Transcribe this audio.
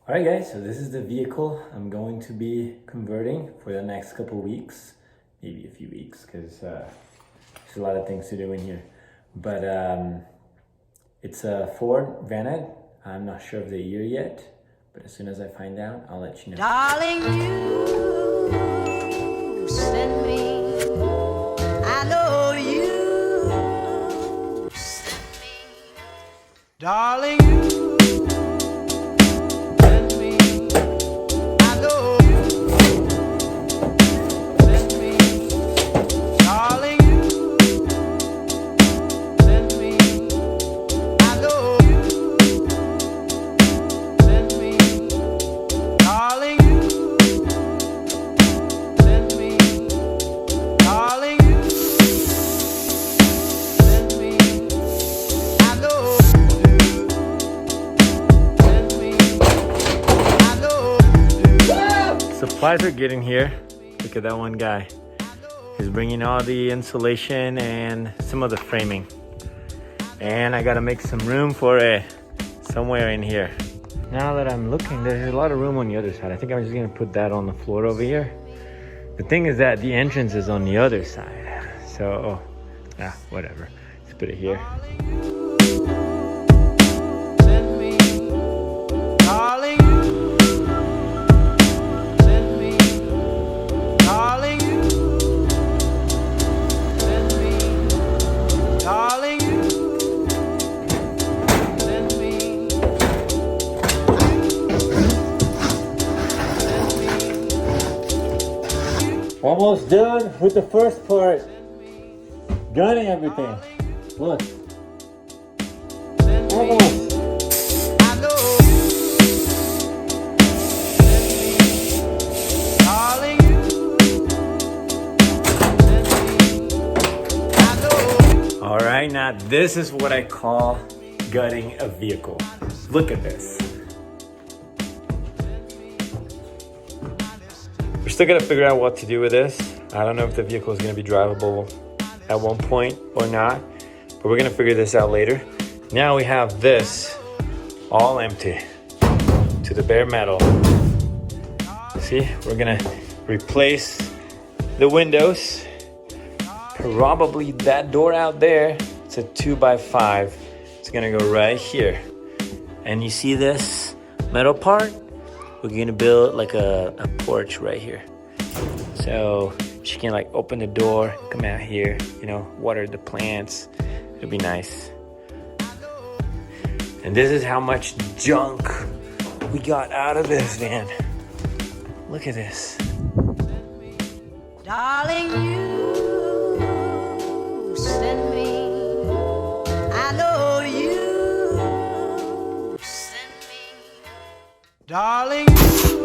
Alright guys, so this is the vehicle I'm going to be converting for the next couple weeks, maybe a few weeks, because there's a lot of things to do in here. But it's a Ford Vanette. I'm not sure of the year yet, but as soon as I find out, I'll let you know. Darling, you send me, I know you send me. Darling, you send me, I know you send me. Darling, you send me, I know you send me. Darling, you send me. Darling, you send me. I know you send me. I know you. Supplies are getting here. Look at that one guy. He's bringing all the insulation and some of the framing. And I gotta make some room for it somewhere in here. Now that I'm looking, there's a lot of room on the other side. I think I'm just gonna put that on the floor over here. The thing is that the entrance is on the other side. So, whatever. Let's put it here. Send me. Darling, you send me. Darling, you send me. Darling, you send me. Almost done with the first part. Gunning everything. Look. Almost. I know you send me. Darling, you send me. I know you. All right, now this is what I call gutting a vehicle. Look at this. We're still gonna figure out what to do with this. I don't know if the vehicle is gonna be drivable at one point or not, but we're gonna figure this out later. Now we have this all empty to the bare metal. See, we're gonna replace the windows. Probably that door out there, it's a 2x5. It's gonna go right here. And you see this metal part? We're gonna build like a porch right here. So she can like open the door, come out here, water the plants. It'll be nice. And this is how much junk we got out of this van. Look at this. Darling, you send me. I know you send me. Darling, you